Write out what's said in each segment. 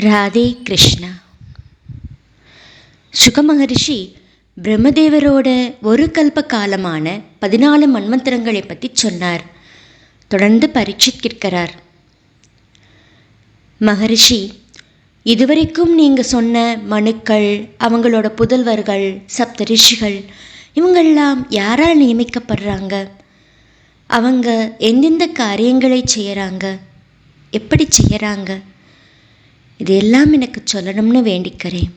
ராதே கிருஷ்ணா. சுக மகரிஷி பிரம்மதேவரோட ஒரு கல்ப காலமான 14 மன்வந்தரங்களை பற்றி சொன்னார். தொடர்ந்து பரீட்சித் கேட்கிறார். மகரிஷி, இதுவரைக்கும் நீங்கள் சொன்ன மனுக்கள், அவங்களோட புதல்வர்கள், சப்த ரிஷிகள், இவங்கெல்லாம் யாரால் நியமிக்கப்படுறாங்க? அவங்க எந்தெந்த காரியங்களை செய்கிறாங்க, எப்படி செய்கிறாங்க? இதெல்லாம் எனக்கு சொல்லணும்னு வேண்டிக்கிறேன்.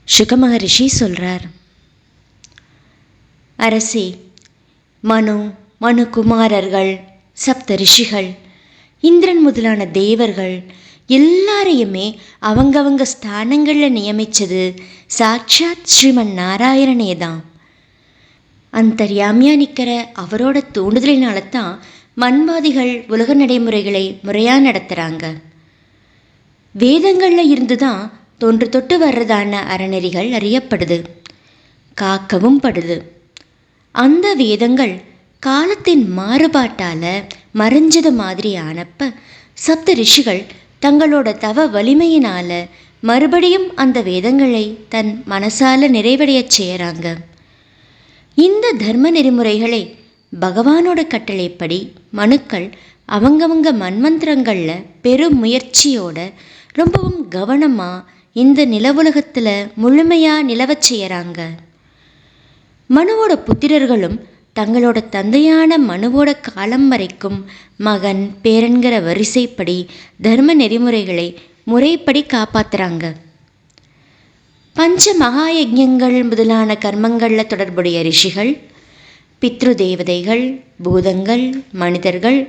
சுக மகரிஷி சொல்கிறார், அரசே, மனு குமாரர்கள், சப்த ரிஷிகள், இந்திரன் முதலான தேவர்கள் எல்லாரையுமே அவங்கவங்க ஸ்தானங்களில் நியமித்தது சாட்சாத் ஸ்ரீமன் நாராயணனே தான். அந்தர்யாமியாக நிற்கிற அவரோட தூண்டுதலினால தான் மன்வாதிகள் உலக நடைமுறைகளை முறையாக நடத்துகிறாங்க. வேதங்களில் இருந்து தான் தொன்று தொட்டு வர்றதான அறநெறிகள் அறியப்படுது, காக்கவும் படுது. அந்த வேதங்கள் காலத்தின் மாறுபாட்டால் மறைஞ்சது மாதிரி ஆனப்ப சப்த ரிஷிகள் தங்களோட தவ வலிமையினால் மறுபடியும் அந்த வேதங்களை தன் மனசால் நிறைவடையச் செய்கிறாங்க. இந்த தர்ம நெறிமுறைகளை பகவானோட கட்டளைப்படி மனுக்கள் அவங்கவங்க மன்வந்திரங்களில் பெரும் முயற்சியோட ரொம்பவும் கவனமாக இந்த நிலவுலகத்தில் முழுமையாக நிலவச் செய்கிறாங்க. மனுவோட புத்திரர்களும் தங்களோட தந்தையான மனுவோட காலம் வரைக்கும் மகன் பேரன்கிற வரிசைப்படி தர்ம நெறிமுறைகளை முறைப்படி காப்பாற்றுறாங்க. பஞ்ச மகாயஜ்யங்கள் முதலான கர்மங்களில் தொடர்புடைய ரிஷிகள், பித்ரு தேவதைகள், பூதங்கள், மனிதர்கள்,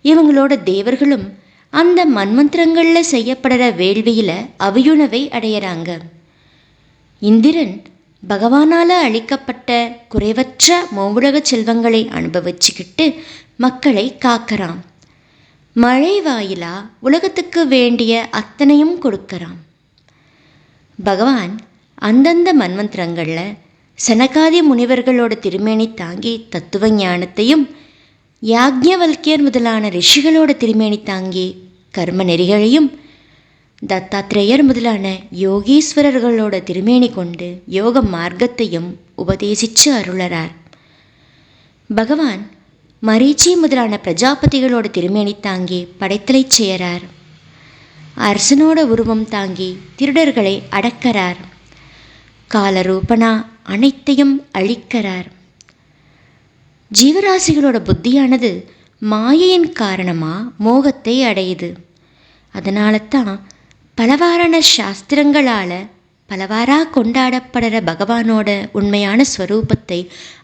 இவங்களோட தேவர்களும் அந்த மன்வந்திரங்களில் செய்யப்படுற வேள்வியில் அவியுணவை அடையிறாங்க. இந்திரன் பகவானால் அளிக்கப்பட்ட குறைவற்ற மூவுலக செல்வங்களை அனுபவிச்சுக்கிட்டு மக்களை காக்கிறான். மழை வாயிலா உலகத்துக்கு வேண்டிய அத்தனையும் கொடுக்கறான். பகவான் அந்தந்த மன்வந்திரங்களில் சனகாதி முனிவர்களோட திருமேனி தாங்கி தத்துவ ஞானத்தையும், யாக்ஞவல்கியர் முதலான ரிஷிகளோட திருமேனி தாங்கி கர்ம நெறிகளையும், தத்தாத்ரேயர் முதலான யோகீஸ்வரர்களோட திருமேனி கொண்டு யோக மார்க்கத்தையும் உபதேசித்து அருளறார். பகவான் மரீச்சி முதலான பிரஜாபதிகளோட திருமேனி தாங்கி படைத்தலை செய்கிறார். அரசனோட உருவம் தாங்கி திருடர்களை அடக்கிறார். காலரூபனா அனைத்தையும் அழிக்கிறார். ஜீவராசிகளோட புத்தியானது மாயையின் காரணமாக மோகத்தை அடையுது. அதனால தான் பலவாறான சாஸ்திரங்களால் பலவாறாக கொண்டாடப்படுற பகவானோட உண்மையான ஸ்வரூபத்தை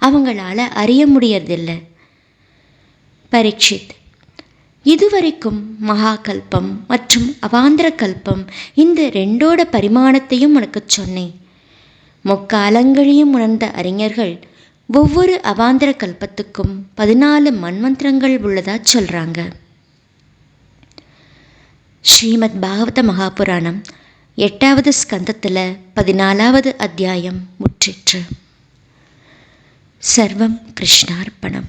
அவங்களால அறிய முடியறதில்லை. பரீட்சித், இதுவரைக்கும் மகாகல்பம் மற்றும் அவாந்திர கல்பம் இந்த ரெண்டோட பரிமாணத்தையும் உனக்கு சொன்னேன். முக்காலங்களையும் உணர்ந்த அறிஞர்கள் ஒவ்வொரு அவாந்திர கல்பத்துக்கும் 14 மன்வந்திரங்கள் உள்ளதா சொல்கிறாங்க. ஸ்ரீமத் பாகவத மகாபுராணம் 8வது ஸ்கந்தத்தில் 14வது அத்தியாயம் முற்றிற்று. சர்வம் கிருஷ்ணார்ப்பணம்.